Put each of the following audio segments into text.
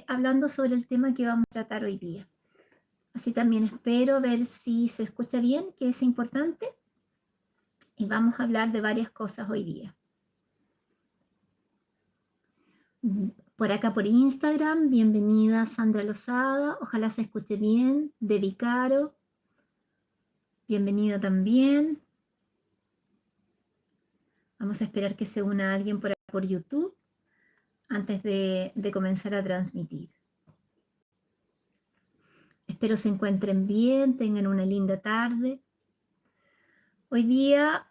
hablando sobre el tema que vamos a tratar hoy día. Así también espero ver si se escucha bien, que es importante. Y vamos a hablar de varias cosas hoy día. Por acá por Instagram, bienvenida Sandra Lozada, ojalá se escuche bien. De Vicaro, bienvenida también. Vamos a esperar que se una alguien por YouTube antes de comenzar a transmitir. Espero se encuentren bien, tengan una linda tarde. Hoy día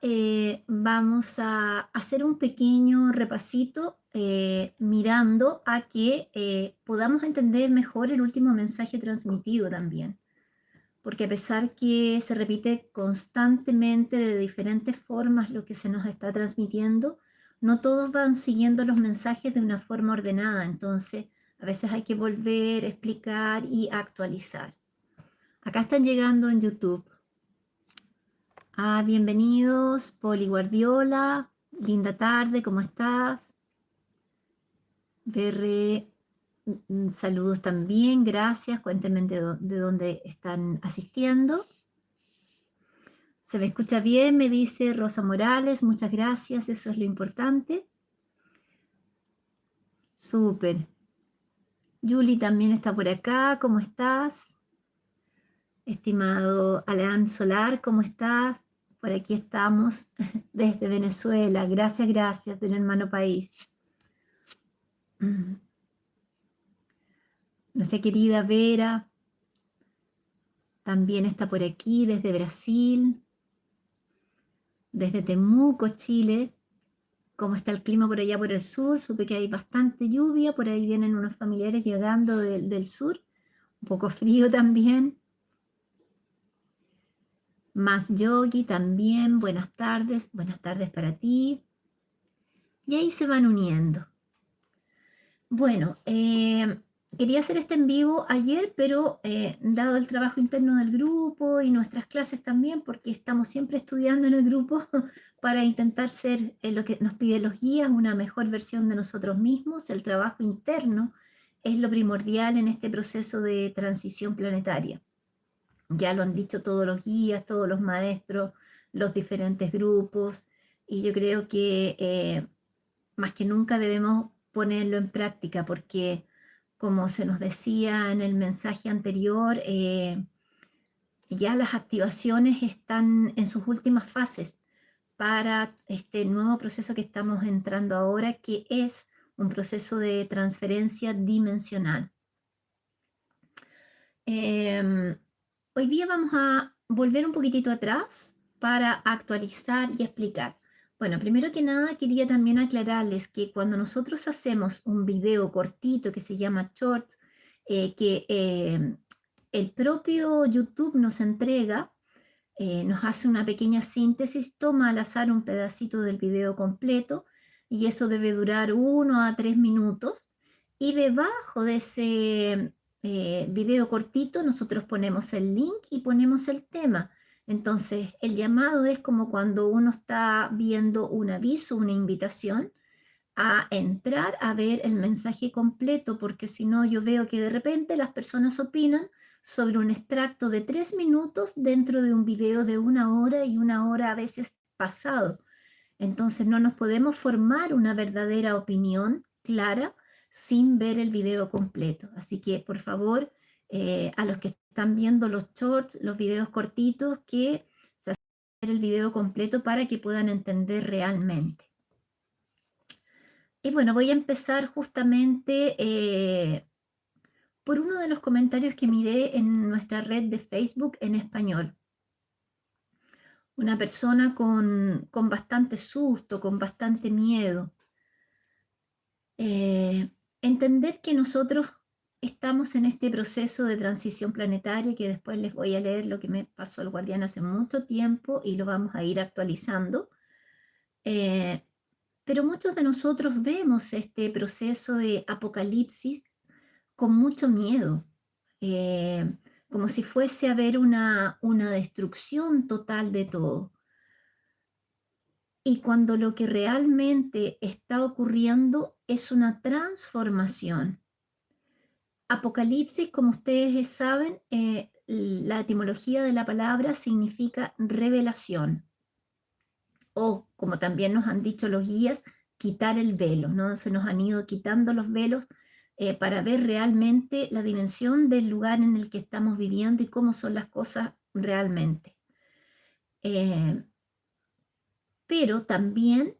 vamos a hacer un pequeño repasito mirando a que podamos entender mejor el último mensaje transmitido también. Porque a pesar que se repite constantemente de diferentes formas lo que se nos está transmitiendo, no todos van siguiendo los mensajes de una forma ordenada. Entonces, a veces hay que volver, explicar y actualizar. Acá están llegando en YouTube. Bienvenidos, Poli Guardiola. Linda tarde, ¿cómo estás? BR, saludos también, gracias. Cuéntenme de dónde están asistiendo. ¿Se me escucha bien? Me dice Rosa Morales, muchas gracias, eso es lo importante. Súper. Yuli también está por acá, ¿cómo estás? Estimado Alan Solar, ¿cómo estás? Por aquí estamos desde Venezuela. Gracias, gracias del hermano país. Nuestra querida Vera también está por aquí desde Brasil, desde Temuco, Chile. ¿Cómo está el clima por allá por el sur? Supe que hay bastante lluvia, por ahí vienen unos familiares llegando del sur, un poco frío también. Más Yogi también, buenas tardes para ti. Y ahí se van uniendo. Bueno, quería hacer este en vivo ayer, pero dado el trabajo interno del grupo y nuestras clases también, porque estamos siempre estudiando en el grupo para intentar ser lo que nos piden los guías, una mejor versión de nosotros mismos, el trabajo interno es lo primordial en este proceso de transición planetaria. Ya lo han dicho todos los guías, todos los maestros, los diferentes grupos, y yo creo que más que nunca debemos ponerlo en práctica porque, como se nos decía en el mensaje anterior, ya las activaciones están en sus últimas fases para este nuevo proceso que estamos entrando ahora, que es un proceso de transferencia dimensional. Hoy día vamos a volver un poquitito atrás para actualizar y explicar. Bueno, primero que nada quería también aclararles que cuando nosotros hacemos un video cortito que se llama short, el propio YouTube nos entrega, nos hace una pequeña síntesis, toma al azar un pedacito del video completo y eso debe durar 1 a 3 minutos, y debajo de ese video cortito nosotros ponemos el link y ponemos el tema. Entonces el llamado es como cuando uno está viendo un aviso, una invitación a entrar a ver el mensaje completo, porque si no yo veo que de repente las personas opinan sobre un extracto de 3 minutos dentro de un video de 1 hora y 1 hora a veces pasado. Entonces no nos podemos formar una verdadera opinión clara sin ver el video completo. Así que por favor, a los que están viendo los shorts, los videos cortitos, que se haga el video completo para que puedan entender realmente. Y bueno, voy a empezar justamente por uno de los comentarios que miré en nuestra red de Facebook en español. Una persona con bastante susto, con bastante miedo. Entender que nosotros estamos en este proceso de transición planetaria, que después les voy a leer lo que me pasó al guardián hace mucho tiempo y lo vamos a ir actualizando. Pero muchos de nosotros vemos este proceso de apocalipsis con mucho miedo, como si fuese a haber una destrucción total de todo. Y cuando lo que realmente está ocurriendo es una transformación. Apocalipsis, como ustedes saben, la etimología de la palabra significa revelación, o como también nos han dicho los guías, quitar el velo, ¿no? Se nos han ido quitando los velos para ver realmente la dimensión del lugar en el que estamos viviendo y cómo son las cosas realmente. Eh, pero también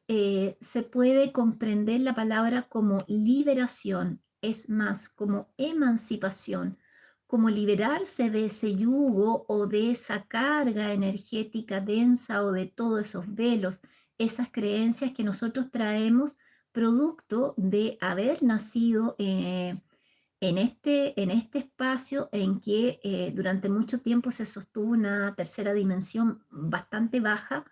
se puede comprender la palabra como liberación, es más, como emancipación, como liberarse de ese yugo o de esa carga energética densa o de todos esos velos, esas creencias que nosotros traemos producto de haber nacido en este espacio en que durante mucho tiempo se sostuvo una tercera dimensión bastante baja.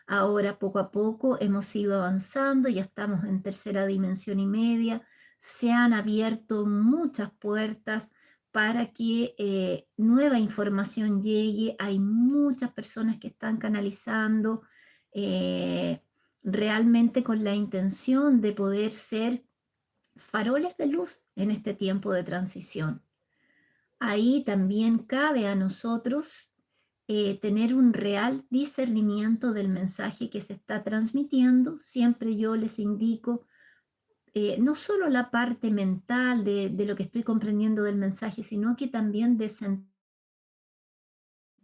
Ahora poco a poco hemos ido avanzando, ya estamos en tercera dimensión y media, se han abierto muchas puertas para que nueva información llegue, hay muchas personas que están canalizando eh, realmente con la intención de poder ser faroles de luz en este tiempo de transición. Ahí también cabe a nosotros tener un real discernimiento del mensaje que se está transmitiendo. Siempre yo les indico no solo la parte mental de lo que estoy comprendiendo del mensaje, sino que también de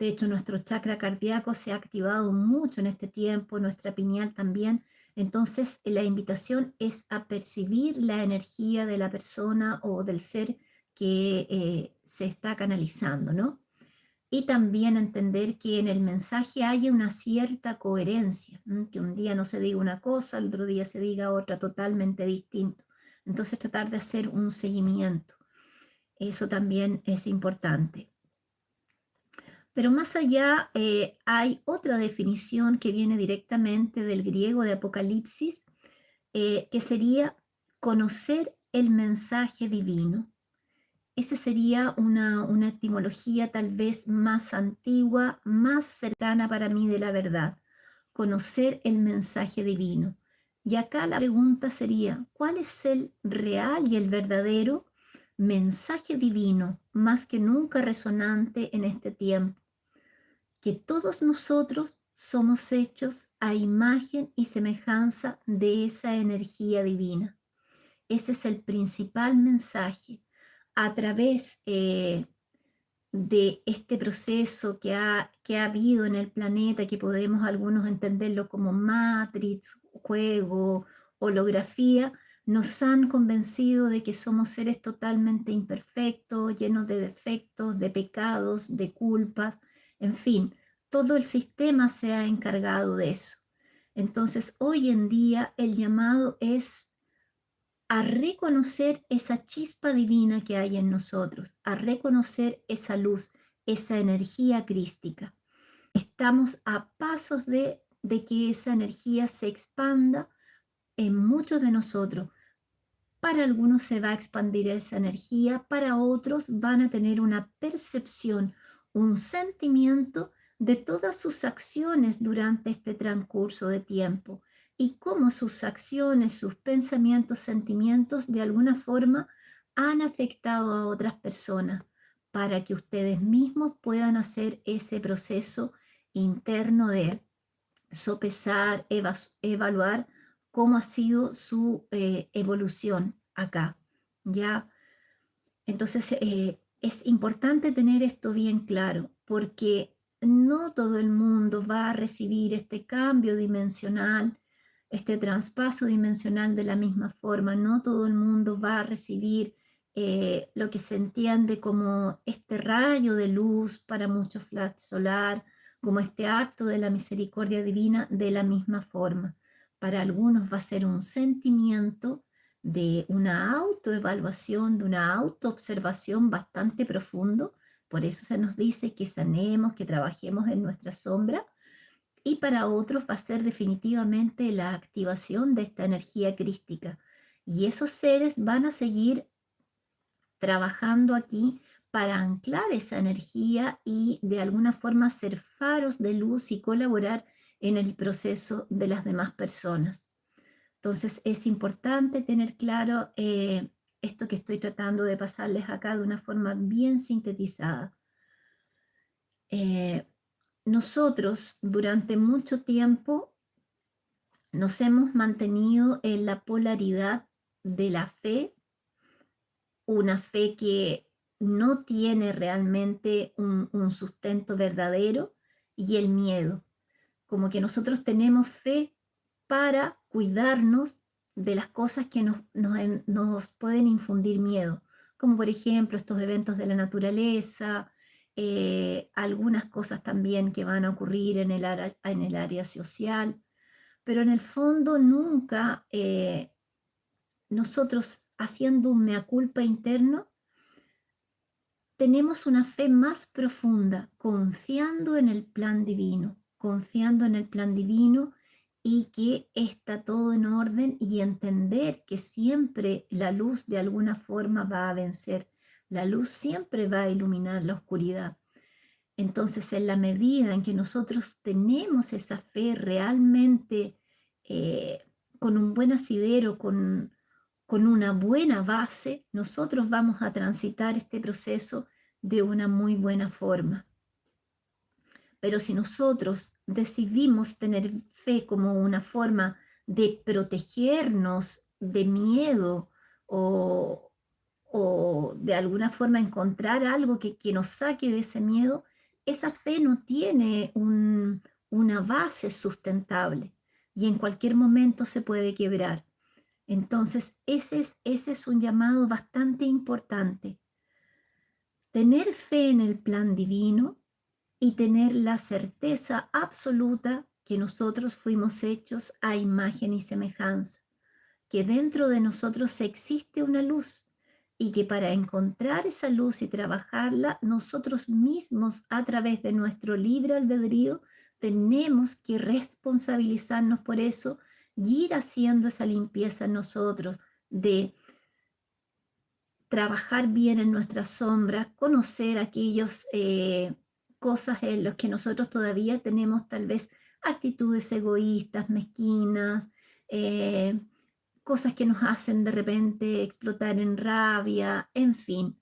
hecho, nuestro chakra cardíaco se ha activado mucho en este tiempo, nuestra pineal también. Entonces, la invitación es a percibir la energía de la persona o del ser que se está canalizando, ¿no? Y también entender que en el mensaje hay una cierta coherencia, ¿m? Que un día no se diga una cosa, el otro día se diga otra totalmente distinto. Entonces, tratar de hacer un seguimiento. Eso también es importante. Pero más allá hay otra definición que viene directamente del griego de Apocalipsis, que sería conocer el mensaje divino. Esa sería una etimología tal vez más antigua, más cercana para mí de la verdad, conocer el mensaje divino. Y acá la pregunta sería, ¿cuál es el real y el verdadero mensaje divino, más que nunca resonante en este tiempo? Que todos nosotros somos hechos a imagen y semejanza de esa energía divina. Ese es el principal mensaje. A través de este proceso que ha habido en el planeta, que podemos algunos entenderlo como matrix, juego, holografía, nos han convencido de que somos seres totalmente imperfectos, llenos de defectos, de pecados, de culpas, en fin, todo el sistema se ha encargado de eso. Entonces, hoy en día el llamado es a reconocer esa chispa divina que hay en nosotros, a reconocer esa luz, esa energía crística. Estamos a pasos de que esa energía se expanda en muchos de nosotros. Para algunos se va a expandir esa energía, para otros van a tener una percepción, un sentimiento de todas sus acciones durante este transcurso de tiempo y cómo sus acciones, sus pensamientos, sentimientos de alguna forma han afectado a otras personas para que ustedes mismos puedan hacer ese proceso interno de sopesar, evaluar cómo ha sido su evolución acá, ¿ya? Entonces, es importante tener esto bien claro, porque no todo el mundo va a recibir este cambio dimensional, este traspaso dimensional de la misma forma, no todo el mundo va a recibir lo que se entiende como este rayo de luz, para muchos flash solar, como este acto de la misericordia divina de la misma forma. Para algunos va a ser un sentimiento de una autoevaluación, de una autoobservación bastante profundo. Por eso se nos dice que sanemos, que trabajemos en nuestra sombra. Y para otros va a ser definitivamente la activación de esta energía crística. Y esos seres van a seguir trabajando aquí para anclar esa energía y de alguna forma ser faros de luz y colaborar en el proceso de las demás personas. Entonces es importante tener claro esto que estoy tratando de pasarles acá de una forma bien sintetizada. Nosotros durante mucho tiempo nos hemos mantenido en la polaridad de la fe, una fe que no tiene realmente un sustento verdadero, y el miedo. Como que nosotros tenemos fe para cuidarnos de las cosas que nos pueden infundir miedo, como por ejemplo estos eventos de la naturaleza, algunas cosas también que van a ocurrir en el área social, pero en el fondo nunca nosotros, haciendo un mea culpa interno, tenemos una fe más profunda, confiando en el plan divino, confiando en el plan divino y que está todo en orden, y entender que siempre la luz de alguna forma va a vencer. La luz siempre va a iluminar la oscuridad. Entonces, en la medida en que nosotros tenemos esa fe realmente con un buen asidero, con una buena base, nosotros vamos a transitar este proceso de una muy buena forma. Pero si nosotros decidimos tener fe como una forma de protegernos de miedo, o de alguna forma encontrar algo que nos saque de ese miedo, esa fe no tiene una base sustentable y en cualquier momento se puede quebrar. Entonces, ese es un llamado bastante importante. Tener fe en el plan divino y tener la certeza absoluta que nosotros fuimos hechos a imagen y semejanza, que dentro de nosotros existe una luz y que para encontrar esa luz y trabajarla, nosotros mismos a través de nuestro libre albedrío tenemos que responsabilizarnos por eso y ir haciendo esa limpieza en nosotros, de trabajar bien en nuestras sombras, conocer aquellas cosas en las que nosotros todavía tenemos tal vez actitudes egoístas, mezquinas, eh, cosas que nos hacen de repente explotar en rabia, en fin.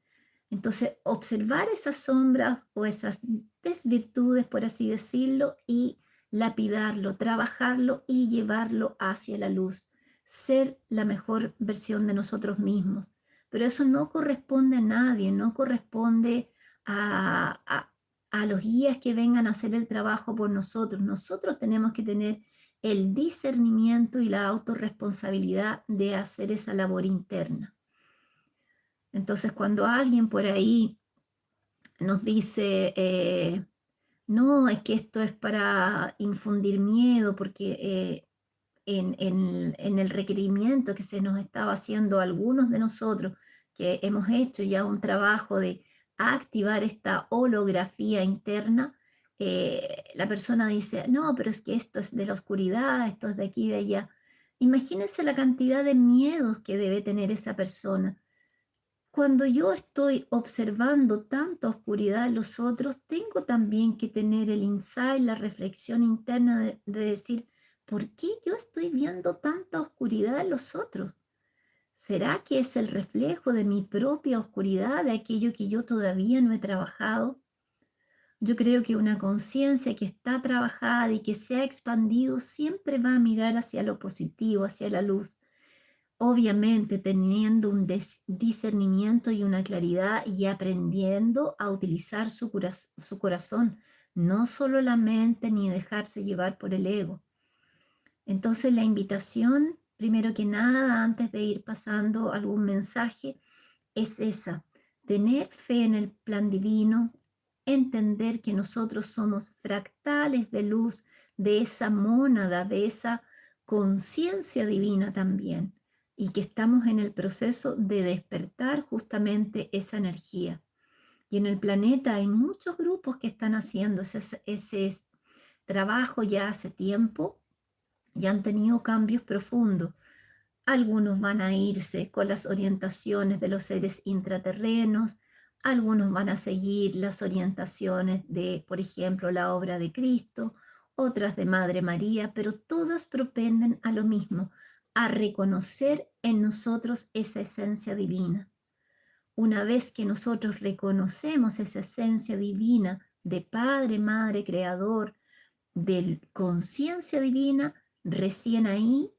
Entonces, observar esas sombras o esas desvirtudes, por así decirlo, y lapidarlo, trabajarlo y llevarlo hacia la luz, ser la mejor versión de nosotros mismos. Pero eso no corresponde a nadie, no corresponde a los guías que vengan a hacer el trabajo por nosotros. Nosotros tenemos que tener el discernimiento y la autorresponsabilidad de hacer esa labor interna. Entonces, cuando alguien por ahí nos dice, no, es que esto es para infundir miedo, porque en el requerimiento que se nos estaba haciendo a algunos de nosotros, que hemos hecho ya un trabajo de activar esta holografía interna, la persona dice, no, pero es que esto es de la oscuridad, esto es de aquí y de allá. Imagínense la cantidad de miedos que debe tener esa persona. Cuando yo estoy observando tanta oscuridad en los otros, tengo también que tener el insight, la reflexión interna de decir, ¿por qué yo estoy viendo tanta oscuridad en los otros? ¿Será que es el reflejo de mi propia oscuridad, de aquello que yo todavía no he trabajado? Yo creo que una conciencia que está trabajada y que se ha expandido siempre va a mirar hacia lo positivo, hacia la luz. Obviamente teniendo un discernimiento y una claridad, y aprendiendo a utilizar su corazón, no solo la mente, ni dejarse llevar por el ego. Entonces la invitación, primero que nada, antes de ir pasando algún mensaje, es esa: tener fe en el plan divino, entender que nosotros somos fractales de luz, de esa mónada, de esa conciencia divina también, y que estamos en el proceso de despertar justamente esa energía. Y en el planeta hay muchos grupos que están haciendo ese trabajo ya hace tiempo y han tenido cambios profundos. Algunos van a irse con las orientaciones de los seres intraterrenos, algunos van a seguir las orientaciones de, por ejemplo, la obra de Cristo, otras de Madre María, pero todas propenden a lo mismo, a reconocer en nosotros esa esencia divina. Una vez que nosotros reconocemos esa esencia divina de Padre, Madre, Creador, de conciencia divina, recién ahí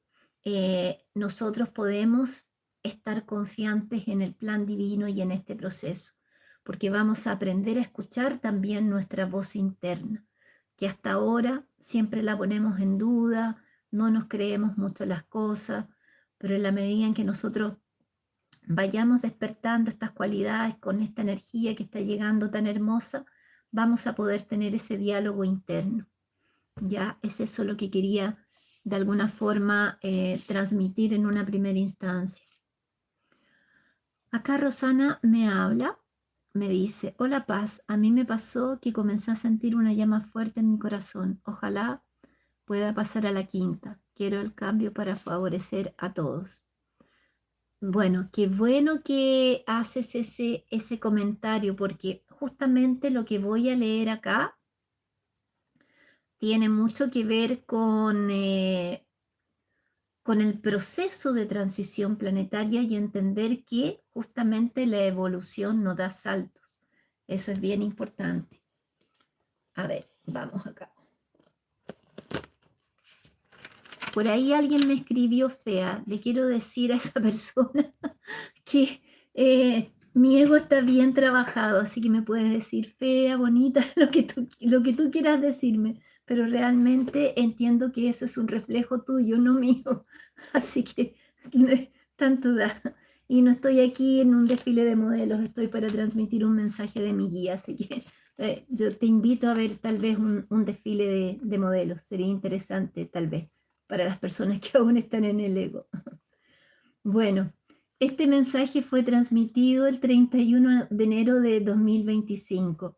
nosotros podemos estar confiantes en el plan divino y en este proceso, porque vamos a aprender a escuchar también nuestra voz interna, que hasta ahora siempre la ponemos en duda, no nos creemos mucho las cosas, pero en la medida en que nosotros vayamos despertando estas cualidades con esta energía que está llegando tan hermosa, vamos a poder tener ese diálogo interno. Ya es eso lo que quería de alguna forma transmitir en una primera instancia. Acá Rosana me habla, me dice: hola Paz, a mí me pasó que comencé a sentir una llama fuerte en mi corazón. Ojalá pueda pasar a la quinta. Quiero el cambio para favorecer a todos. Bueno, qué bueno que haces ese comentario, porque justamente lo que voy a leer acá tiene mucho que ver con el proceso de transición planetaria y entender que justamente la evolución no da saltos. Eso es bien importante. A ver, vamos acá. Por ahí alguien me escribió fea. Le quiero decir a esa persona que mi ego está bien trabajado, así que me puedes decir fea, bonita, lo que tú quieras decirme, pero realmente entiendo que eso es un reflejo tuyo, no mío. Así que tanto da. Y no estoy aquí en un desfile de modelos, estoy para transmitir un mensaje de mi guía, así que yo te invito a ver tal vez un desfile de modelos, sería interesante tal vez para las personas que aún están en el ego. Bueno, este mensaje fue transmitido el 31 de enero de 2025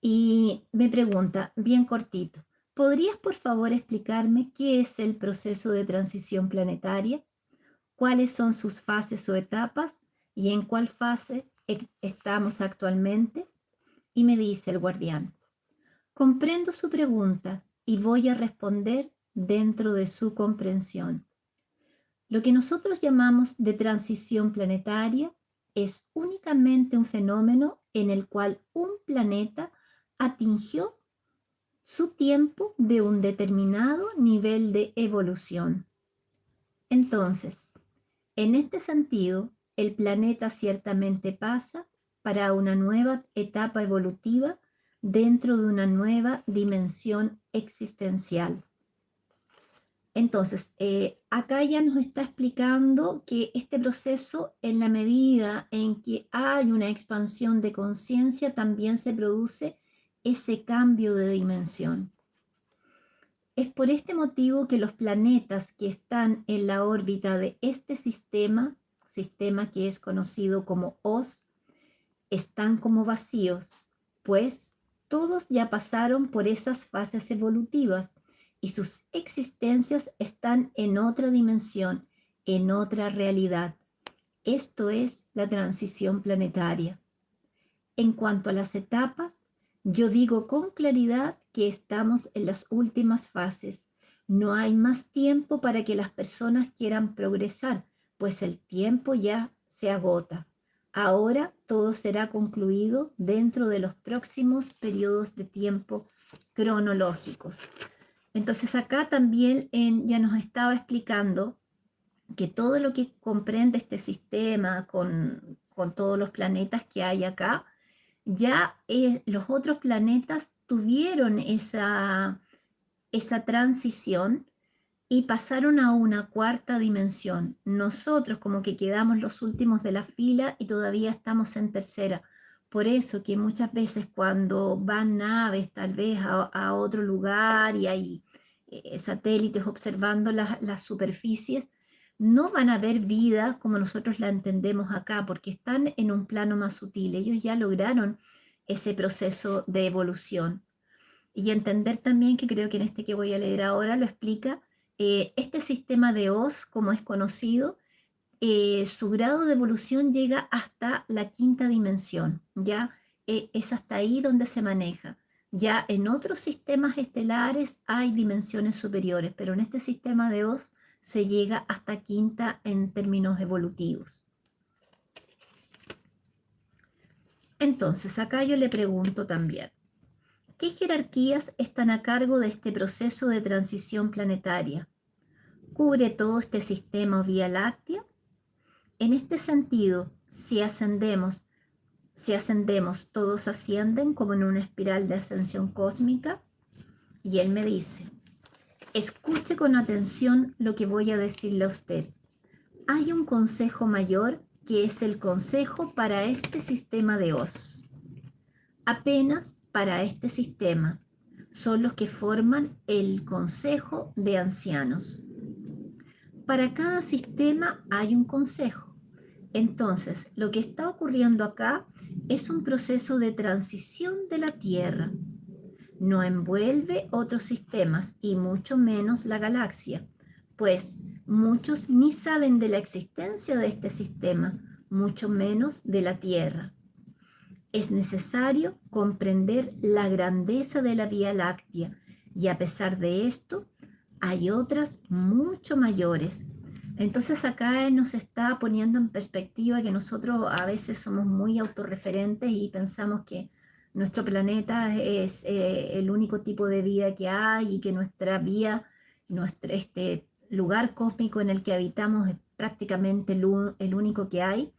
y me pregunta, bien cortito, ¿podrías por favor explicarme qué es el proceso de transición planetaria? ¿Cuáles son sus fases o etapas? ¿Y en cuál fase estamos actualmente? Y me dice el guardián: comprendo su pregunta y voy a responder dentro de su comprensión. Lo que nosotros llamamos de transición planetaria es únicamente un fenómeno en el cual un planeta atingió su tiempo de un determinado nivel de evolución. Entonces, en este sentido, el planeta ciertamente pasa para una nueva etapa evolutiva dentro de una nueva dimensión existencial. Entonces, acá ya nos está explicando que este proceso, en la medida en que hay una expansión de conciencia, también se produce ese cambio de dimensión. Es por este motivo que los planetas que están en la órbita de este sistema que es conocido como OS, están como vacíos, pues todos ya pasaron por esas fases evolutivas y sus existencias están en otra dimensión, en otra realidad. Esto es la transición planetaria. En cuanto a las etapas, yo digo con claridad que estamos en las últimas fases. No hay más tiempo para que las personas quieran progresar, pues el tiempo ya se agota. Ahora todo será concluido dentro de los próximos periodos de tiempo cronológicos. Entonces acá también ya nos estaba explicando que todo lo que comprende este sistema con todos los planetas que hay acá, ya los otros planetas tuvieron esa transición y pasaron a una cuarta dimensión. Nosotros como que quedamos los últimos de la fila y todavía estamos en tercera. Por eso que muchas veces cuando van naves tal vez a otro lugar y hay satélites observando las superficies, no van a ver vida como nosotros la entendemos acá, porque están en un plano más sutil. Ellos ya lograron ese proceso de evolución. Y entender también, que creo que en este que voy a leer ahora lo explica, este sistema de Oz, como es conocido, su grado de evolución llega hasta la quinta dimensión, ya es hasta ahí donde se maneja. Ya en otros sistemas estelares hay dimensiones superiores, pero en este sistema de Oz se llega hasta quinta en términos evolutivos. Entonces, acá yo le pregunto también, ¿qué jerarquías están a cargo de este proceso de transición planetaria? ¿Cubre todo este sistema o Vía Láctea? En este sentido, si ascendemos, todos ascienden como en una espiral de ascensión cósmica. Y él me dice, escuche con atención lo que voy a decirle a usted. Hay un consejo mayor que es el consejo para este sistema de Oz. Apenas para este sistema son los que forman el consejo de ancianos. Para cada sistema hay un consejo. Entonces, lo que está ocurriendo acá es un proceso de transición de la Tierra. No envuelve otros sistemas y mucho menos la galaxia, pues muchos ni saben de la existencia de este sistema, mucho menos de la Tierra. Es necesario comprender la grandeza de la Vía Láctea y a pesar de esto, hay otras mucho mayores. Entonces acá nos está poniendo en perspectiva que nosotros a veces somos muy autorreferentes y pensamos que nuestro planeta es el único tipo de vida que hay y que nuestra vía, este lugar cósmico en el que habitamos es prácticamente el único que hay,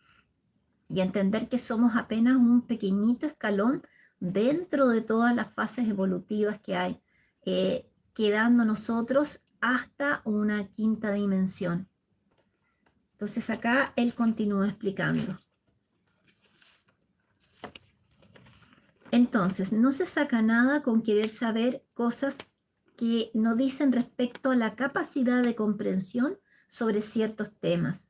y entender que somos apenas un pequeñito escalón dentro de todas las fases evolutivas que hay, quedando nosotros hasta una quinta dimensión. Entonces acá él continúa explicando. Entonces, no se saca nada con querer saber cosas que no dicen respecto a la capacidad de comprensión sobre ciertos temas.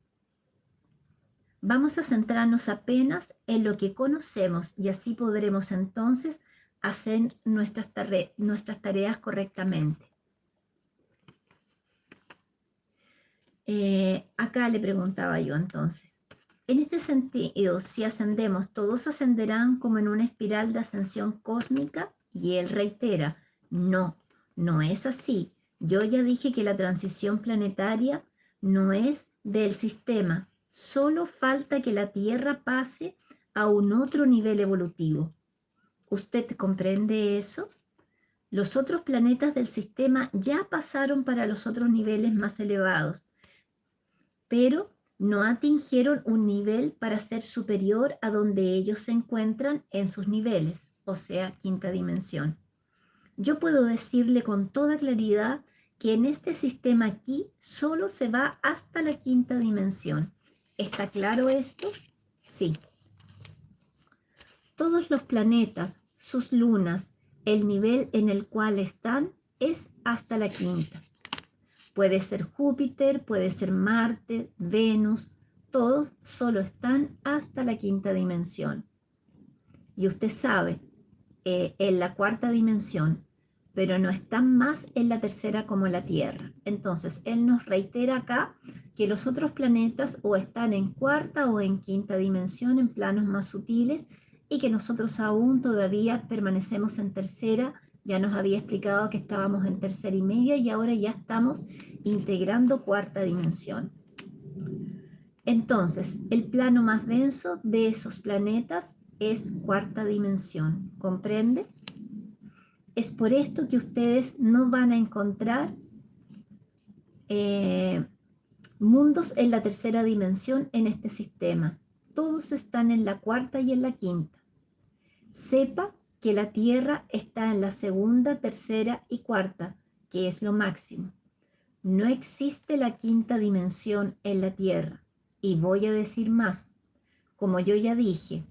Vamos a centrarnos apenas en lo que conocemos y así podremos entonces hacer nuestras tareas correctamente. Acá le preguntaba yo entonces, en este sentido, si ascendemos, todos ascenderán como en una espiral de ascensión cósmica, y él reitera, no, no es así. Yo ya dije que la transición planetaria no es del sistema, solo falta que la Tierra pase a un otro nivel evolutivo. ¿Usted comprende eso? Los otros planetas del sistema ya pasaron para los otros niveles más elevados, pero no atingieron un nivel para ser superior a donde ellos se encuentran en sus niveles, o sea, quinta dimensión. Yo puedo decirle con toda claridad que en este sistema aquí solo se va hasta la quinta dimensión. ¿Está claro esto? Sí. Todos los planetas, sus lunas, el nivel en el cual están es hasta la quinta. Puede ser Júpiter, puede ser Marte, Venus, todos solo están hasta la quinta dimensión. Y usted sabe, en la cuarta dimensión, pero no están más en la tercera como la Tierra. Entonces, él nos reitera acá que los otros planetas o están en cuarta o en quinta dimensión, en planos más sutiles, y que nosotros aún todavía permanecemos en tercera. Ya nos había explicado que estábamos en tercera y media y ahora ya estamos integrando cuarta dimensión. Entonces, el plano más denso de esos planetas es cuarta dimensión. ¿Comprende? Es por esto que ustedes no van a encontrar mundos en la tercera dimensión en este sistema. Todos están en la cuarta y en la quinta. Sepa que la Tierra está en la segunda, tercera y cuarta, que es lo máximo. No existe la quinta dimensión en la Tierra. Y voy a decir más. Como yo ya dije,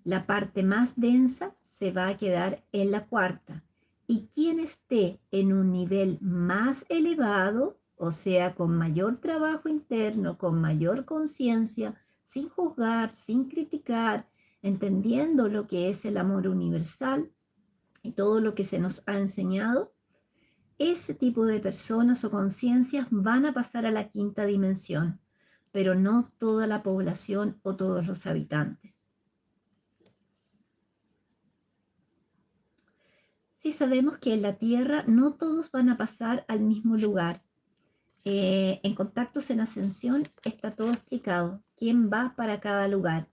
la parte más densa se va a quedar en la cuarta. Y quien esté en un nivel más elevado, o sea, con mayor trabajo interno, con mayor conciencia, sin juzgar, sin criticar, entendiendo lo que es el amor universal y todo lo que se nos ha enseñado, ese tipo de personas o conciencias van a pasar a la quinta dimensión, pero no toda la población o todos los habitantes. Sí sabemos que en la Tierra no todos van a pasar al mismo lugar. En Contactos en Ascensión está todo explicado, quién va para cada lugar.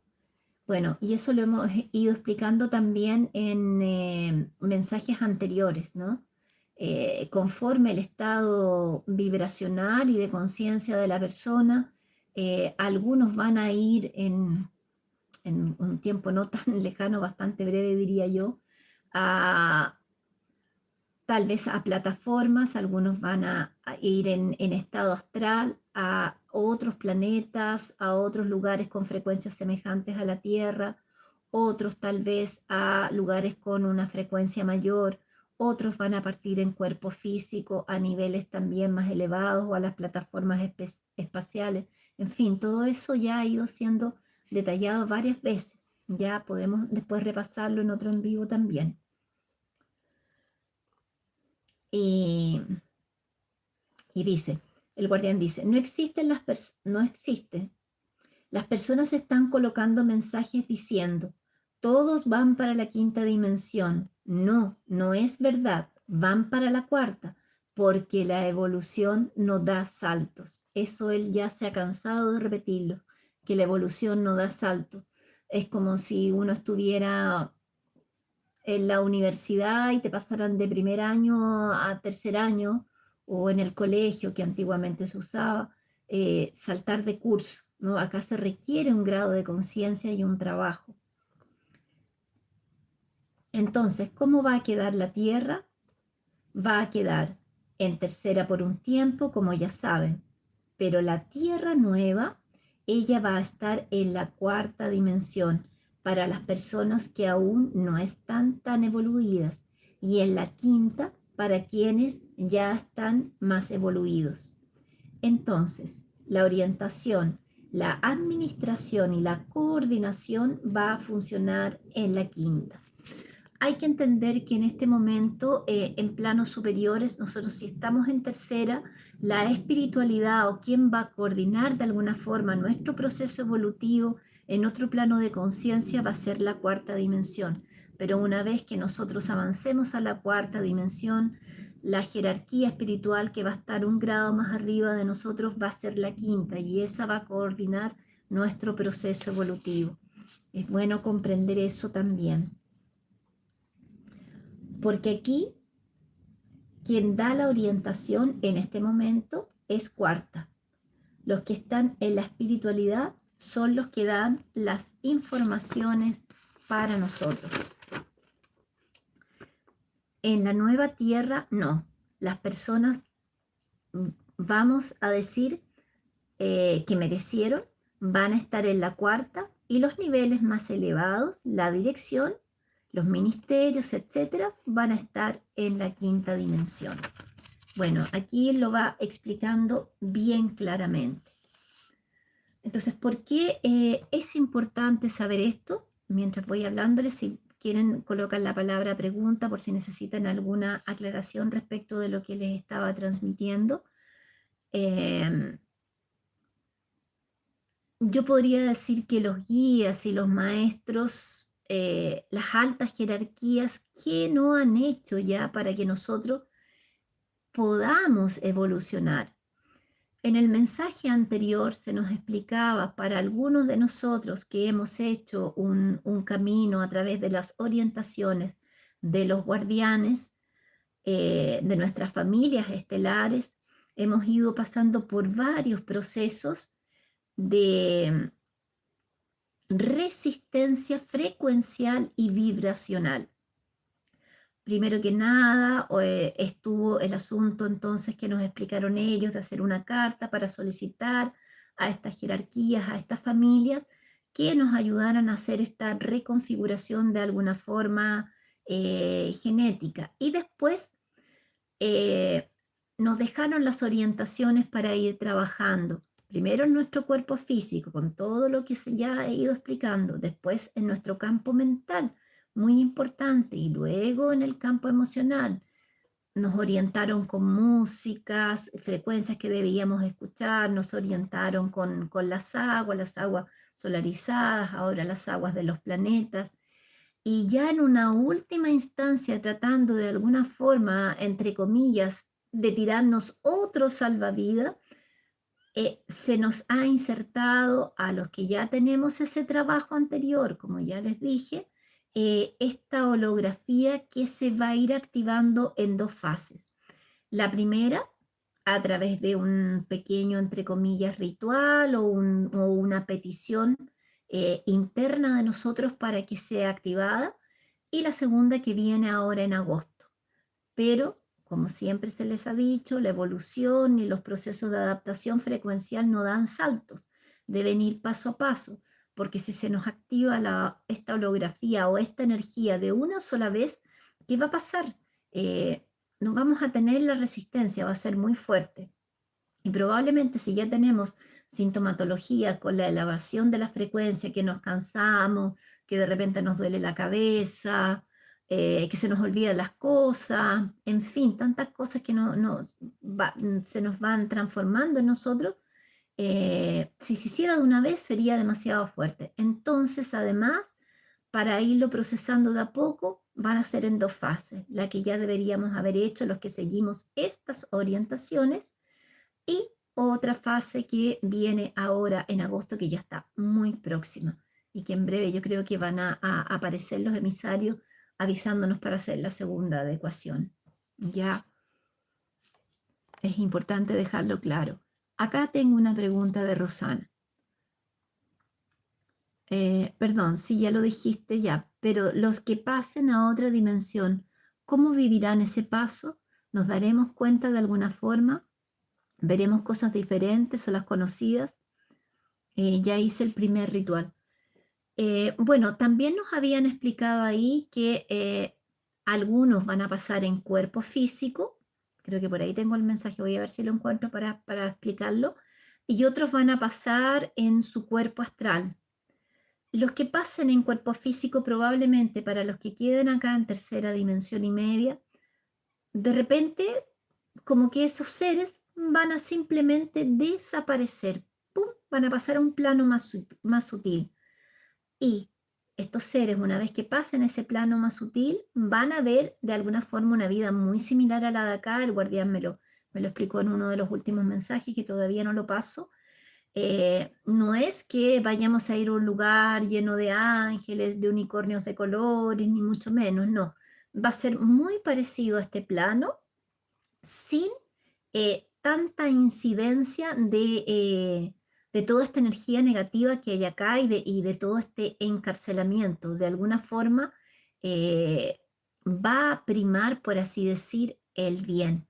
Bueno, y eso lo hemos ido explicando también en mensajes anteriores, ¿no? Conforme el estado vibracional y de conciencia de la persona, algunos van a ir en un tiempo no tan lejano, bastante breve diría yo, a, tal vez a plataformas, algunos van a ir en estado astral a otros planetas, a otros lugares con frecuencias semejantes a la Tierra, otros tal vez a lugares con una frecuencia mayor, otros van a partir en cuerpo físico a niveles también más elevados o a las plataformas espaciales. En fin, todo eso ya ha ido siendo detallado varias veces. Ya podemos después repasarlo en otro en vivo también. Y, y dice, el guardián dice, no existe. Las personas están colocando mensajes diciendo, todos van para la quinta dimensión. No, no es verdad, van para la cuarta, porque la evolución no da saltos. Eso él ya se ha cansado de repetirlo, que la evolución no da saltos. Es como si uno estuviera en la universidad y te pasaran de primer año a tercer año, o en el colegio que antiguamente se usaba, saltar de curso, ¿no? Acá se requiere un grado de conciencia y un trabajo. Entonces, ¿cómo va a quedar la Tierra? Va a quedar en tercera por un tiempo, como ya saben, pero la Tierra nueva, ella va a estar en la cuarta dimensión para las personas que aún no están tan evoluidas, y en la quinta para quienes ya están más evoluidos. Entonces, la orientación, la administración y la coordinación va a funcionar en la quinta. Hay que entender que en este momento, en planos superiores, nosotros si estamos en tercera, la espiritualidad o quien va a coordinar de alguna forma nuestro proceso evolutivo en otro plano de conciencia va a ser la cuarta dimensión. Pero una vez que nosotros avancemos a la cuarta dimensión, la jerarquía espiritual que va a estar un grado más arriba de nosotros va a ser la quinta, y esa va a coordinar nuestro proceso evolutivo. Es bueno comprender eso también, porque aquí quien da la orientación en este momento es cuarta. Los que están en la espiritualidad son los que dan las informaciones para nosotros. En la nueva tierra, no. Las personas, vamos a decir, que merecieron, van a estar en la cuarta, y los niveles más elevados, la dirección, los ministerios, etcétera, van a estar en la quinta dimensión. Bueno, aquí lo va explicando bien claramente. Entonces, ¿por qué es importante saber esto? Mientras voy hablándoles, si quieren colocar la palabra pregunta por si necesitan alguna aclaración respecto de lo que les estaba transmitiendo. Yo podría decir que los guías y los maestros, las altas jerarquías, ¿qué no han hecho ya para que nosotros podamos evolucionar? En el mensaje anterior se nos explicaba para algunos de nosotros que hemos hecho un camino a través de las orientaciones de los guardianes, de nuestras familias estelares, hemos ido pasando por varios procesos de resistencia frecuencial y vibracional. Primero que nada, estuvo el asunto entonces que nos explicaron ellos de hacer una carta para solicitar a estas jerarquías, a estas familias, que nos ayudaran a hacer esta reconfiguración de alguna forma genética. Y después nos dejaron las orientaciones para ir trabajando. Primero en nuestro cuerpo físico, con todo lo que ya he ido explicando. Después en nuestro campo mental, muy importante, y luego en el campo emocional. Nos orientaron con músicas, frecuencias que debíamos escuchar, nos orientaron con las aguas solarizadas, ahora las aguas de los planetas, y ya en una última instancia tratando de alguna forma, entre comillas, de tirarnos otro salvavidas, se nos ha insertado a los que ya tenemos ese trabajo anterior, como ya les dije, esta holografía que se va a ir activando en dos fases. La primera, a través de un pequeño, entre comillas, ritual o una petición interna de nosotros para que sea activada, y la segunda que viene ahora en agosto. Pero, como siempre se les ha dicho, la evolución y los procesos de adaptación frecuencial no dan saltos, deben ir paso a paso, porque si se nos activa esta holografía o esta energía de una sola vez, ¿qué va a pasar? No vamos a tener la resistencia, va a ser muy fuerte. Y probablemente si ya tenemos sintomatología con la elevación de la frecuencia, que nos cansamos, que de repente nos duele la cabeza, que se nos olvidan las cosas, en fin, tantas cosas que se nos van transformando en nosotros, si se hiciera de una vez sería demasiado fuerte. Entonces, además, para irlo procesando de a poco, van a ser en dos fases, la que ya deberíamos haber hecho los que seguimos estas orientaciones y otra fase que viene ahora en agosto, que ya está muy próxima y que en breve yo creo que van a aparecer los emisarios avisándonos para hacer la segunda adecuación. Ya es importante dejarlo claro. Acá tengo una pregunta de Rosana. Perdón, sí, ya lo dijiste ya, pero los que pasen a otra dimensión, ¿cómo vivirán ese paso? ¿Nos daremos cuenta de alguna forma? ¿Veremos cosas diferentes o las conocidas? Ya hice el primer ritual. Bueno, también nos habían explicado ahí que algunos van a pasar en cuerpo físico, creo que por ahí tengo el mensaje, voy a ver si lo encuentro para explicarlo, y otros van a pasar en su cuerpo astral. Los que pasen en cuerpo físico probablemente para los que queden acá en tercera dimensión y media, de repente como que esos seres van a simplemente desaparecer, ¡pum! Van a pasar a un plano más sutil. Y estos seres, una vez que pasen ese plano más sutil, van a ver de alguna forma una vida muy similar a la de acá. El guardián me lo explicó en uno de los últimos mensajes que todavía no lo paso. No es que vayamos a ir a un lugar lleno de ángeles, de unicornios de colores, ni mucho menos, no. Va a ser muy parecido a este plano, sin tanta incidencia de toda esta energía negativa que hay acá y de todo este encarcelamiento. De alguna forma eh, va a primar, por así decir, el bien,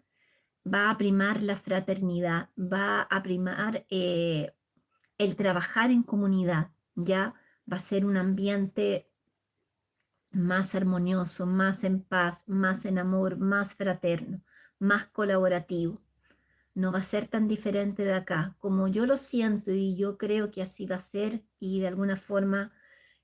va a primar la fraternidad, va a primar el trabajar en comunidad, ya va a ser un ambiente más armonioso, más en paz, más en amor, más fraterno, más colaborativo. No va a ser tan diferente de acá. Como yo lo siento y yo creo que así va a ser, y de alguna forma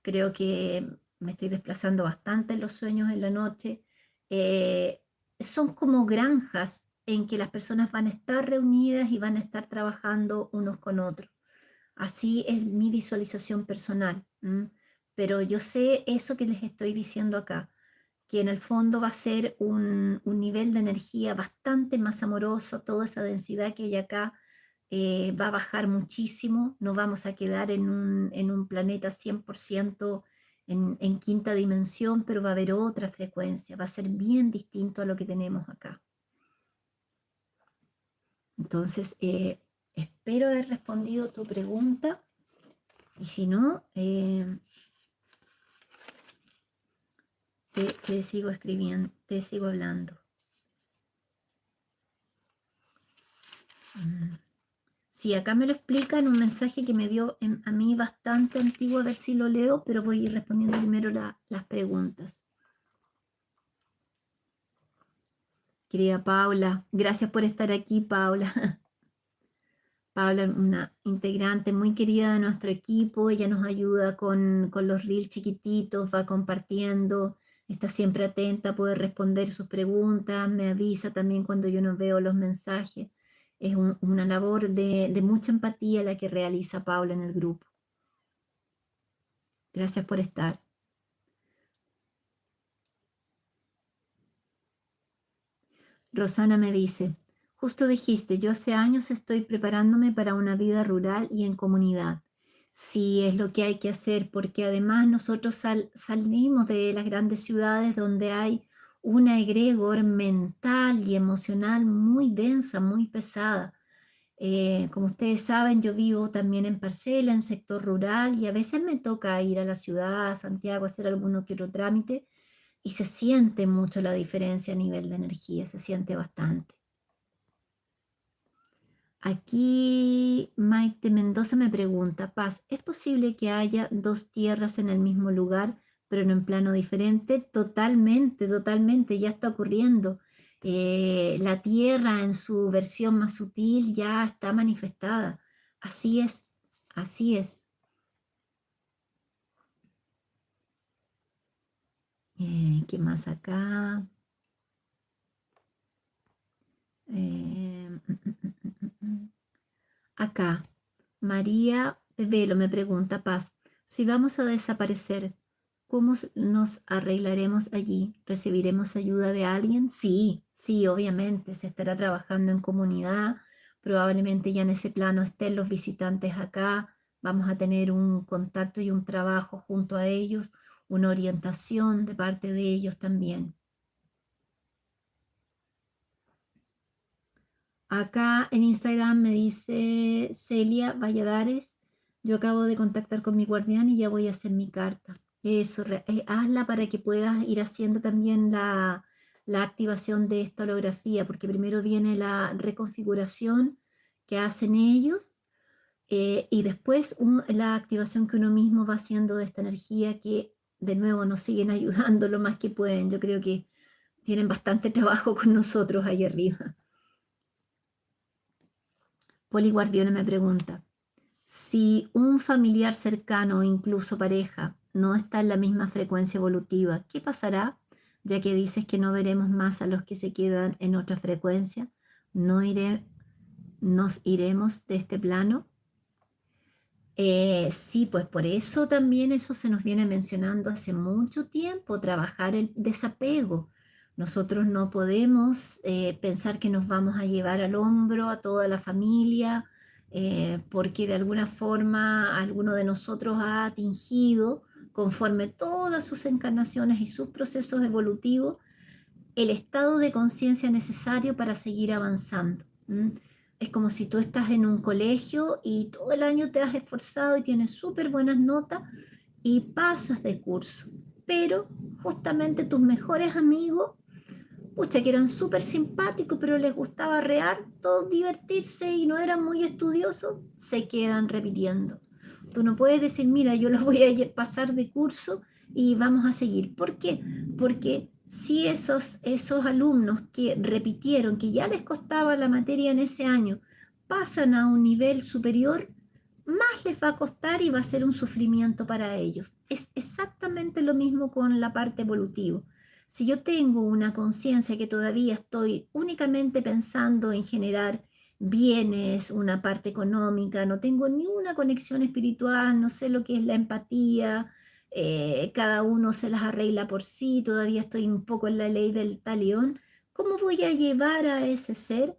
creo que me estoy desplazando bastante en los sueños en la noche, eh, son como granjas en que las personas van a estar reunidas y van a estar trabajando unos con otros. Así es mi visualización personal. Pero yo sé eso que les estoy diciendo acá, que en el fondo va a ser un nivel de energía bastante más amoroso. Toda esa densidad que hay acá va a bajar muchísimo, no vamos a quedar en un planeta 100% en quinta dimensión, pero va a haber otra frecuencia, va a ser bien distinto a lo que tenemos acá. Entonces, espero haber respondido tu pregunta, y si no, te sigo escribiendo, te sigo hablando. Sí, acá me lo explica en un mensaje que me dio a mí bastante antiguo, a ver si lo leo, pero voy a ir respondiendo primero las preguntas. Querida Paula, gracias por estar aquí, Paula. Paula, una integrante muy querida de nuestro equipo, ella nos ayuda con los reels chiquititos, va compartiendo, está siempre atenta a poder responder sus preguntas, me avisa también cuando yo no veo los mensajes. Es una labor de mucha empatía la que realiza Paula en el grupo. Gracias por estar. Rosana me dice, Justo dijiste, yo hace años estoy preparándome para una vida rural y en comunidad. Sí, es lo que hay que hacer, porque además nosotros salimos de las grandes ciudades donde hay una egregor mental y emocional muy densa, muy pesada. Como ustedes saben, yo vivo también en parcela, en sector rural, y a veces me toca ir a la ciudad, a Santiago, a hacer alguno que otro trámite, y se siente mucho la diferencia a nivel de energía, se siente bastante. Aquí Maite Mendoza me pregunta, Paz, ¿es posible que haya dos tierras en el mismo lugar, pero no en plano diferente? Totalmente, totalmente, ya está ocurriendo. La tierra en su versión más sutil ya está manifestada. Así es, así es. ¿Qué más acá? Acá, María Velo me pregunta, Paz, si vamos a desaparecer, ¿cómo nos arreglaremos allí? ¿Recibiremos ayuda de alguien? Sí, sí, obviamente, se estará trabajando en comunidad, probablemente ya en ese plano estén los visitantes acá, vamos a tener un contacto y un trabajo junto a ellos, una orientación de parte de ellos también. Acá en Instagram me dice Celia Valladares, yo acabo de contactar con mi guardián y ya voy a hacer mi carta. Eso, hazla para que puedas ir haciendo también la activación de esta holografía, porque primero viene la reconfiguración que hacen ellos y después la activación que uno mismo va haciendo de esta energía que de nuevo nos siguen ayudando lo más que pueden. Yo creo que tienen bastante trabajo con nosotros ahí arriba. Poli Guardiola me pregunta, si un familiar cercano o incluso pareja no está en la misma frecuencia evolutiva, ¿qué pasará? Ya que dices que no veremos más a los que se quedan en otra frecuencia, ¿no nos iremos de este plano? Sí, pues por eso también eso se nos viene mencionando hace mucho tiempo, trabajar el desapego. Nosotros no podemos pensar que nos vamos a llevar al hombro a toda la familia, porque de alguna forma alguno de nosotros ha tingido, conforme todas sus encarnaciones y sus procesos evolutivos, el estado de conciencia necesario para seguir avanzando. ¿M? Es como si tú estás en un colegio y todo el año te has esforzado y tienes súper buenas notas y pasas de curso, pero justamente tus mejores amigos, pucha, que eran súper simpáticos, pero les gustaba rear, todo divertirse y no eran muy estudiosos, se quedan repitiendo. Tú no puedes decir, mira, yo los voy a pasar de curso y vamos a seguir. ¿Por qué? Porque si esos alumnos que repitieron, que ya les costaba la materia en ese año, pasan a un nivel superior, más les va a costar y va a ser un sufrimiento para ellos. Es exactamente lo mismo con la parte evolutiva. Si yo tengo una conciencia que todavía estoy únicamente pensando en generar bienes, una parte económica, no tengo ni una conexión espiritual, no sé lo que es la empatía, cada uno se las arregla por sí, todavía estoy un poco en la ley del talión, ¿cómo voy a llevar a ese ser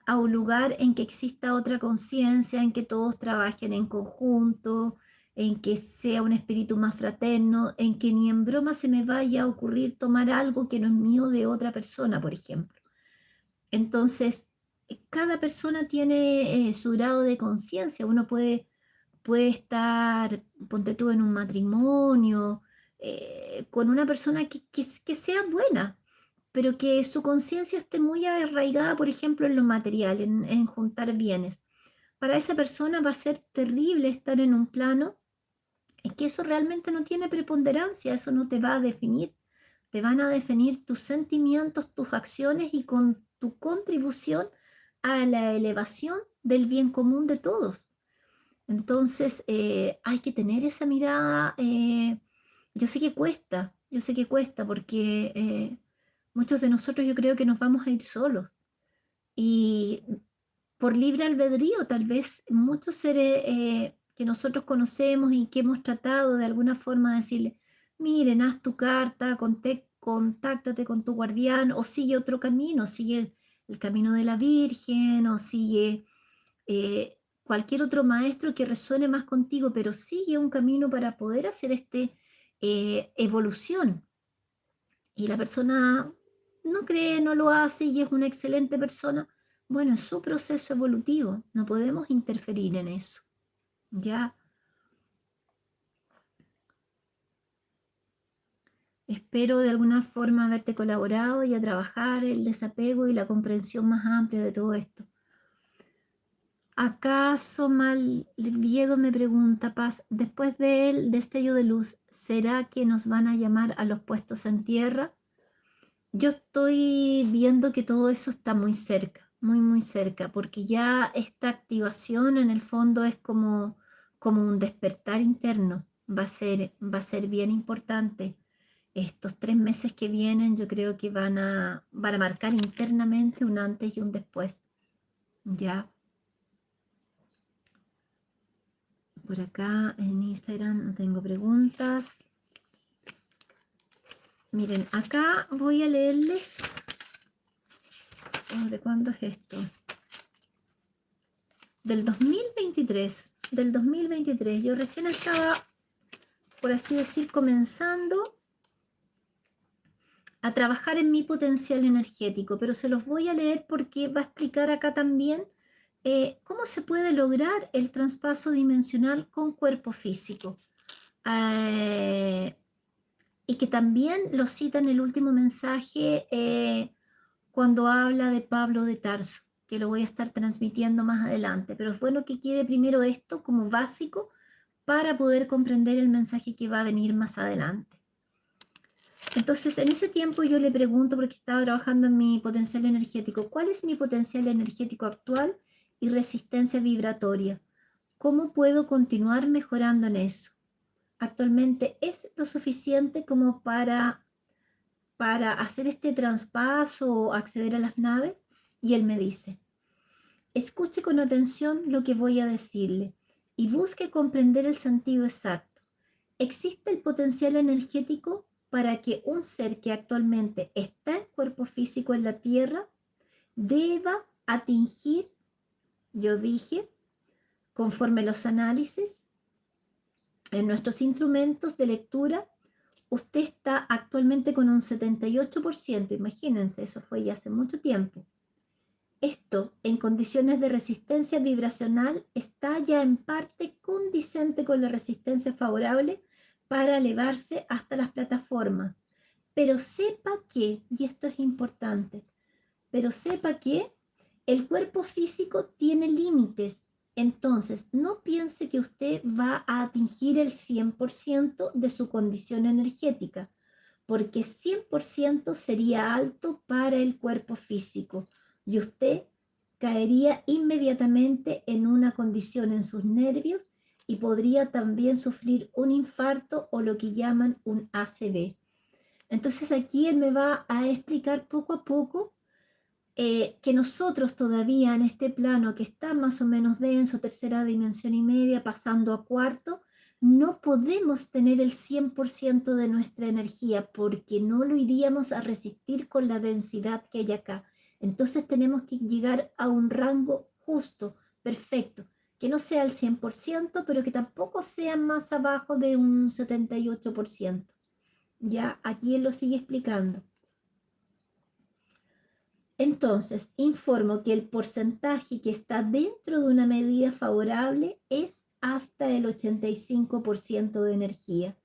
a un lugar en que exista otra conciencia, en que todos trabajen en conjunto, en que sea un espíritu más fraterno, en que ni en broma se me vaya a ocurrir tomar algo que no es mío de otra persona, por ejemplo? Entonces, cada persona tiene su grado de conciencia. Uno puede estar, ponte tú, en un matrimonio, con una persona que sea buena, pero que su conciencia esté muy arraigada, por ejemplo, en lo material, en juntar bienes. Para esa persona va a ser terrible estar en un plano en que eso realmente no tiene preponderancia, eso no te va a definir. Te van a definir tus sentimientos, tus acciones y con tu contribución a la elevación del bien común de todos. Entonces, hay que tener esa mirada. Yo sé que cuesta, yo sé que cuesta porque muchos de nosotros yo creo que nos vamos a ir solos. Y por libre albedrío, tal vez muchos seres que nosotros conocemos y que hemos tratado de alguna forma de decirle, miren, haz tu carta, contáctate con tu guardián o sigue otro camino, sigue el camino de la Virgen o sigue cualquier otro maestro que resuene más contigo, pero sigue un camino para poder hacer evolución. Y la persona no cree, no lo hace y es una excelente persona. Bueno, es su proceso evolutivo, no podemos interferir en eso. Ya. Espero de alguna forma haberte colaborado y a trabajar el desapego y la comprensión más amplia de todo esto. ¿Acaso Malviedo me pregunta, Paz, después del destello de luz, ¿será que nos van a llamar a los puestos en tierra? Yo estoy viendo que todo eso está muy cerca, muy, muy cerca, porque ya esta activación en el fondo es como un despertar interno. Va a ser bien importante. Estos 3 meses que vienen yo creo que van a marcar internamente un antes y un después. Ya. Por acá en Instagram no tengo preguntas. Miren, acá voy a leerles. ¿De cuándo es esto? Del 2023. Del 2023. Yo recién estaba, por así decir, comenzando a trabajar en mi potencial energético, pero se los voy a leer porque va a explicar acá también cómo se puede lograr el traspaso dimensional con cuerpo físico. Y que también lo cita en el último mensaje cuando habla de Pablo de Tarso, que lo voy a estar transmitiendo más adelante, pero es bueno que quede primero esto como básico para poder comprender el mensaje que va a venir más adelante. Entonces, en ese tiempo yo le pregunto, porque estaba trabajando en mi potencial energético, ¿cuál es mi potencial energético actual y resistencia vibratoria? ¿Cómo puedo continuar mejorando en eso? Actualmente es lo suficiente como para hacer este traspaso o acceder a las naves. Y él me dice, escuche con atención lo que voy a decirle y busque comprender el sentido exacto. ¿Existe el potencial energético para que un ser que actualmente está en cuerpo físico en la Tierra deba atingir, yo dije, conforme los análisis en nuestros instrumentos de lectura, usted está actualmente con un 78%, imagínense, eso fue ya hace mucho tiempo. Esto, en condiciones de resistencia vibracional, está ya en parte condicente con la resistencia favorable para elevarse hasta las plataformas. Pero sepa que, y esto es importante, pero sepa que el cuerpo físico tiene límites. Entonces, no piense que usted va a atingir el 100% de su condición energética, porque 100% sería alto para el cuerpo físico y usted caería inmediatamente en una condición en sus nervios y podría también sufrir un infarto o lo que llaman un ACV. Entonces aquí él me va a explicar poco a poco que nosotros todavía en este plano que está más o menos denso, tercera dimensión y media, pasando a cuarto, no podemos tener el 100% de nuestra energía porque no lo iríamos a resistir con la densidad que hay acá. Entonces tenemos que llegar a un rango justo, perfecto, que no sea el 100%, pero que tampoco sea más abajo de un 78%. Ya, aquí él lo sigue explicando. Entonces, informo que el porcentaje que está dentro de una medida favorable es hasta el 85% de energía.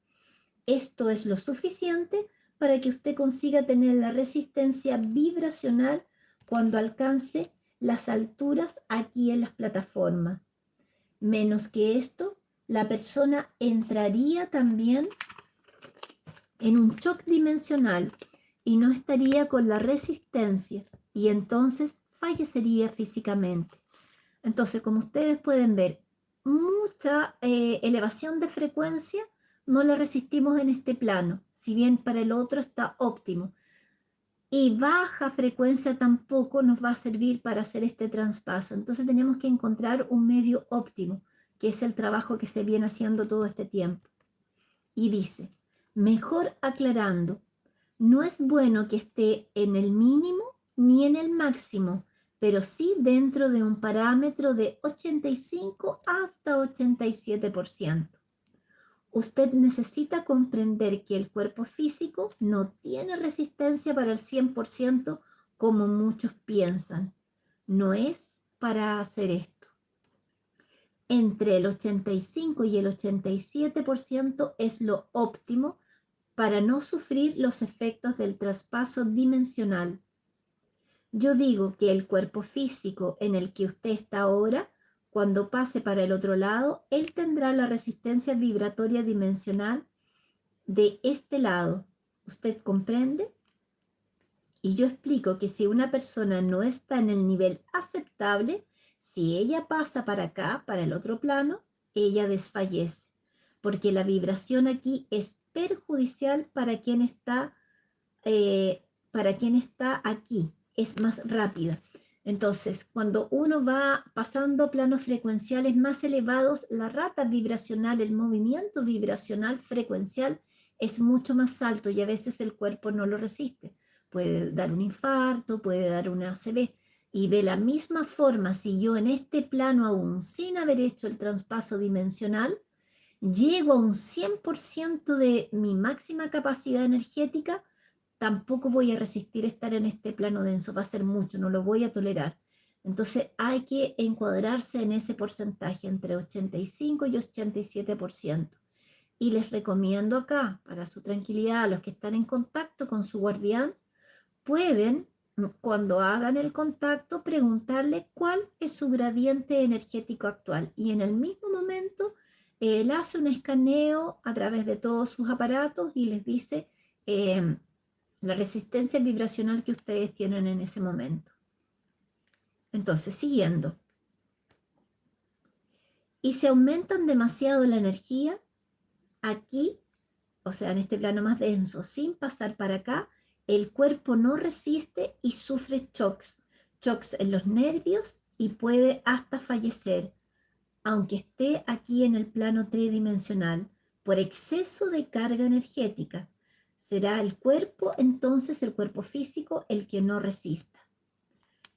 Esto es lo suficiente para que usted consiga tener la resistencia vibracional cuando alcance las alturas aquí en las plataformas. Menos que esto, la persona entraría también en un shock dimensional y no estaría con la resistencia y entonces fallecería físicamente. Entonces, como ustedes pueden ver, mucha elevación de frecuencia no la resistimos en este plano, si bien para el otro está óptimo. Y baja frecuencia tampoco nos va a servir para hacer este traspaso. Entonces tenemos que encontrar un medio óptimo, que es el trabajo que se viene haciendo todo este tiempo. Y dice, mejor aclarando, no es bueno que esté en el mínimo ni en el máximo, pero sí dentro de un parámetro de 85 hasta 87%. Usted necesita comprender que el cuerpo físico no tiene resistencia para el 100% como muchos piensan. No es para hacer esto. Entre el 85 y el 87% es lo óptimo para no sufrir los efectos del traspaso dimensional. Yo digo que el cuerpo físico en el que usted está ahora, cuando pase para el otro lado, él tendrá la resistencia vibratoria dimensional de este lado. ¿Usted comprende? Y yo explico que si una persona no está en el nivel aceptable, si ella pasa para acá, para el otro plano, ella desfallece, porque la vibración aquí es perjudicial para quien está aquí, es más rápida. Entonces, cuando uno va pasando planos frecuenciales más elevados, la rata vibracional, el movimiento vibracional frecuencial es mucho más alto y a veces el cuerpo no lo resiste. Puede dar un infarto, puede dar una ACV. Y de la misma forma, si yo en este plano aún, sin haber hecho el traspaso dimensional, llego a un 100% de mi máxima capacidad energética, tampoco voy a resistir estar en este plano denso, va a ser mucho, no lo voy a tolerar. Entonces hay que encuadrarse en ese porcentaje entre 85 y 87%. Y les recomiendo acá, para su tranquilidad, a los que están en contacto con su guardián, pueden, cuando hagan el contacto, preguntarle cuál es su gradiente energético actual. Y en el mismo momento, él hace un escaneo a través de todos sus aparatos y les dice la resistencia vibracional que ustedes tienen en ese momento. Entonces, siguiendo. Y si aumentan demasiado la energía, aquí, o sea, en este plano más denso, sin pasar para acá, el cuerpo no resiste y sufre shocks en los nervios y puede hasta fallecer, aunque esté aquí en el plano tridimensional, por exceso de carga energética. Será el cuerpo, entonces el cuerpo físico, el que no resista.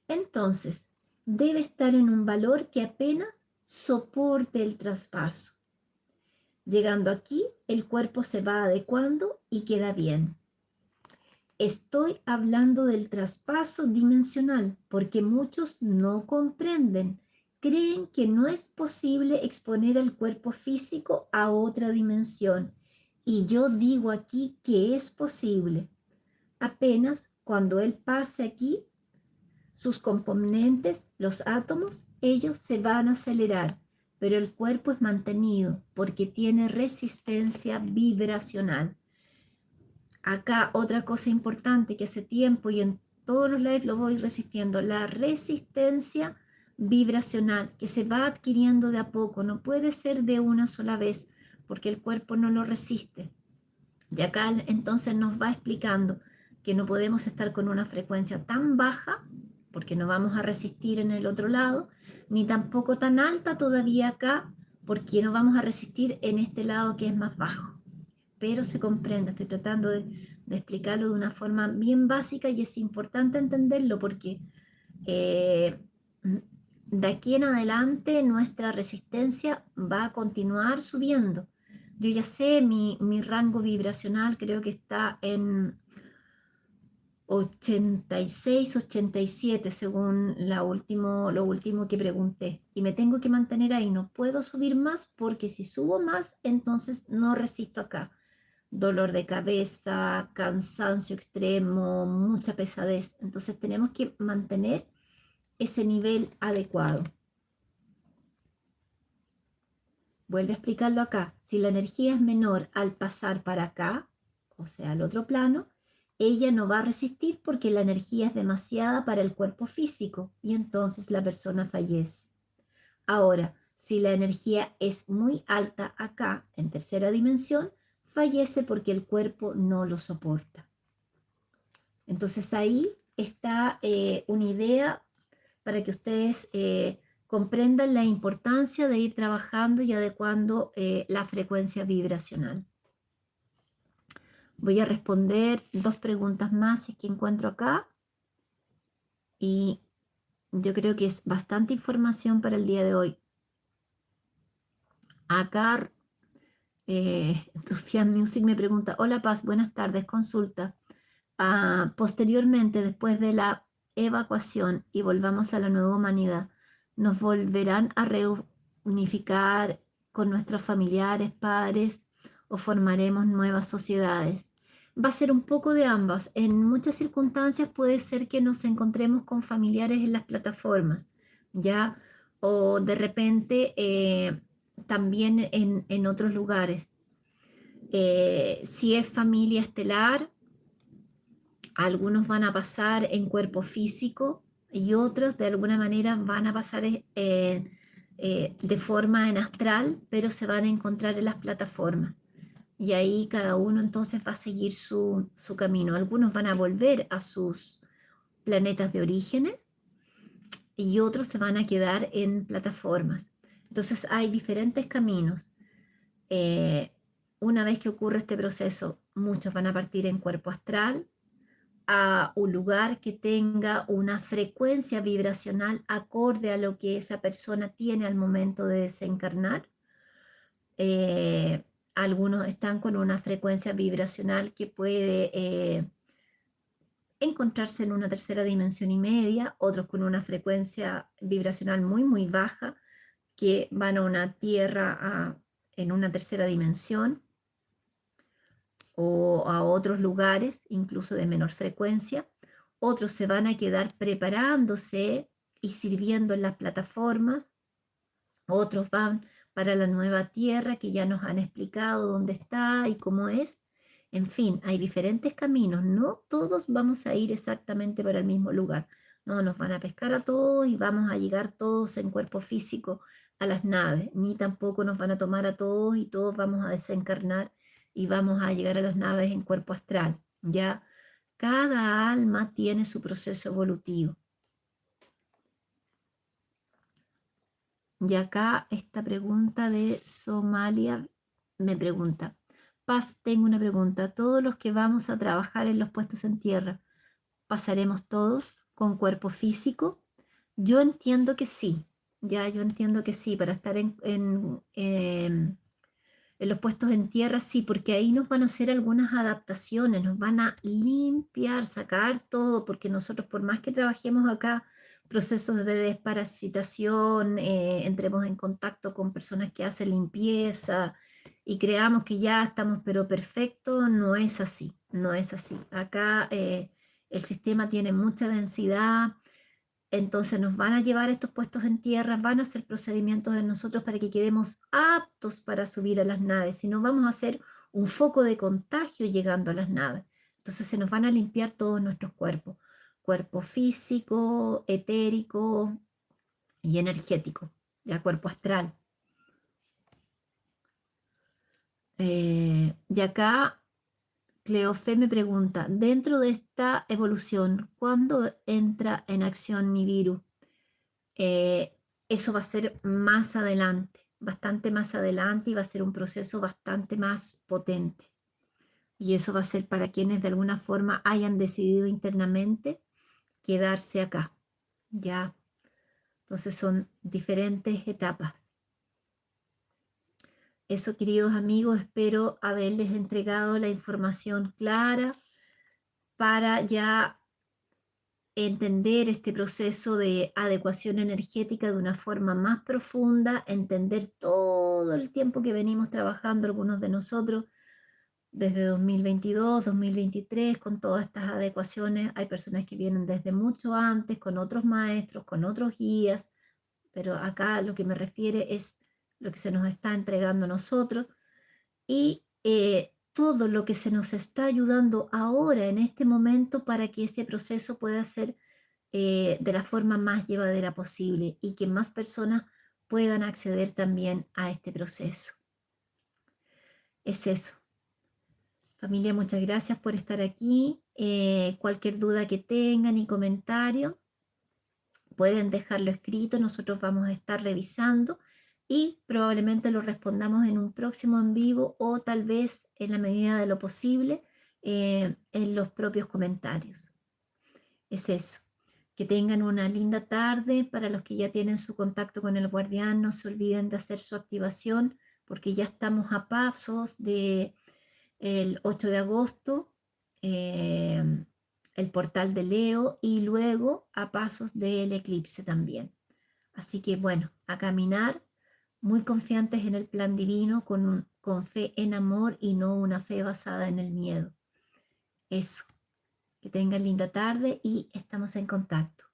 Entonces, debe estar en un valor que apenas soporte el traspaso. Llegando aquí, el cuerpo se va adecuando y queda bien. Estoy hablando del traspaso dimensional porque muchos no comprenden. Creen que no es posible exponer al cuerpo físico a otra dimensión. Y yo digo aquí que es posible. Apenas cuando él pase aquí, sus componentes, los átomos, ellos se van a acelerar, pero el cuerpo es mantenido porque tiene resistencia vibracional. Acá otra cosa importante que hace tiempo y en todos los lives lo voy resistiendo, la resistencia vibracional que se va adquiriendo de a poco, no puede ser de una sola vez porque el cuerpo no lo resiste. Y acá entonces nos va explicando que no podemos estar con una frecuencia tan baja porque no vamos a resistir en el otro lado, ni tampoco tan alta todavía acá porque no vamos a resistir en este lado que es más bajo. Pero se comprende, estoy tratando de explicarlo de una forma bien básica y es importante entenderlo porque de aquí en adelante nuestra resistencia va a continuar subiendo. Yo ya sé, mi rango vibracional creo que está en 86, 87, según lo último que pregunté. Y me tengo que mantener ahí, no puedo subir más porque si subo más, entonces no resisto acá. Dolor de cabeza, cansancio extremo, mucha pesadez. Entonces tenemos que mantener ese nivel adecuado. Vuelve a explicarlo acá. Si la energía es menor al pasar para acá, o sea, al otro plano, ella no va a resistir porque la energía es demasiada para el cuerpo físico y entonces la persona fallece. Ahora, si la energía es muy alta acá, en tercera dimensión, fallece porque el cuerpo no lo soporta. Entonces ahí está una idea para que ustedes comprendan la importancia de ir trabajando y adecuando la frecuencia vibracional. Voy a responder dos preguntas más si es que encuentro acá. Y yo creo que es bastante información para el día de hoy. Acá, Rufián Music me pregunta, hola Paz, buenas tardes, consulta. Posteriormente, después de la evacuación y volvamos a la nueva humanidad, nos volverán a reunificar con nuestros familiares, padres, o formaremos nuevas sociedades. Va a ser un poco de ambas. En muchas circunstancias puede ser que nos encontremos con familiares en las plataformas, ¿ya? O de repente también en otros lugares. Si es familia estelar, algunos van a pasar en cuerpo físico y otros de alguna manera van a pasar de forma en astral, pero se van a encontrar en las plataformas. Y ahí cada uno entonces va a seguir su camino. Algunos van a volver a sus planetas de orígenes y otros se van a quedar en plataformas. Entonces hay diferentes caminos. Eh, una vez que ocurre este proceso, muchos van a partir en cuerpo astral, a un lugar que tenga una frecuencia vibracional acorde a lo que esa persona tiene al momento de desencarnar. Eh, Algunos están con una frecuencia vibracional que puede encontrarse en una tercera dimensión y media, otros con una frecuencia vibracional muy, muy baja, que van a una tierra en una tercera dimensión o a otros lugares, incluso de menor frecuencia. Otros se van a quedar preparándose y sirviendo en las plataformas. Otros van para la nueva tierra que ya nos han explicado dónde está y cómo es. En fin, hay diferentes caminos. No todos vamos a ir exactamente para el mismo lugar. No, nos van a pescar a todos y vamos a llegar todos en cuerpo físico a las naves. Ni tampoco nos van a tomar a todos y todos vamos a desencarnar y vamos a llegar a las naves en cuerpo astral. Ya cada alma tiene su proceso evolutivo. Y acá esta pregunta de Somalia me pregunta, Paz, tengo una pregunta. ¿Todos los que vamos a trabajar en los puestos en tierra, pasaremos todos con cuerpo físico? Yo entiendo que sí, ya yo entiendo que sí, para estar en los puestos en tierra, sí, porque ahí nos van a hacer algunas adaptaciones, nos van a limpiar, sacar todo, porque nosotros por más que trabajemos acá, procesos de desparasitación, entremos en contacto con personas que hacen limpieza y creamos que ya estamos pero perfecto, no es así, no es así. Acá el sistema tiene mucha densidad, entonces nos van a llevar a estos puestos en tierra, van a hacer procedimientos en nosotros para que quedemos aptos para subir a las naves, si no vamos a hacer un foco de contagio llegando a las naves. Entonces se nos van a limpiar todos nuestros cuerpos, cuerpo físico, etérico y energético, ya cuerpo astral. Y acá Cleofe me pregunta, dentro de esta evolución, ¿cuándo entra en acción Nibiru? Eso va a ser más adelante, bastante más adelante y va a ser un proceso bastante más potente. Y eso va a ser para quienes de alguna forma hayan decidido internamente quedarse acá. Ya, entonces son diferentes etapas. Eso, queridos amigos, espero haberles entregado la información clara para ya entender este proceso de adecuación energética de una forma más profunda, entender todo el tiempo que venimos trabajando algunos de nosotros desde 2022, 2023, con todas estas adecuaciones. Hay personas que vienen desde mucho antes, con otros maestros, con otros guías, pero acá lo que me refiere es lo que se nos está entregando a nosotros y todo lo que se nos está ayudando ahora en este momento para que ese proceso pueda ser de la forma más llevadera posible y que más personas puedan acceder también a este proceso. Es eso. Familia, muchas gracias por estar aquí. Cualquier duda que tengan y comentario, pueden dejarlo escrito. Nosotros vamos a estar revisando y probablemente lo respondamos en un próximo en vivo o tal vez en la medida de lo posible en los propios comentarios. Es eso. Que tengan una linda tarde. Para los que ya tienen su contacto con el guardián, no se olviden de hacer su activación porque ya estamos a pasos de el 8 de agosto, el portal de Leo y luego a pasos del eclipse también. Así que bueno, a caminar muy confiantes en el plan divino, con fe en amor y no una fe basada en el miedo. Eso, que tengan linda tarde y estamos en contacto.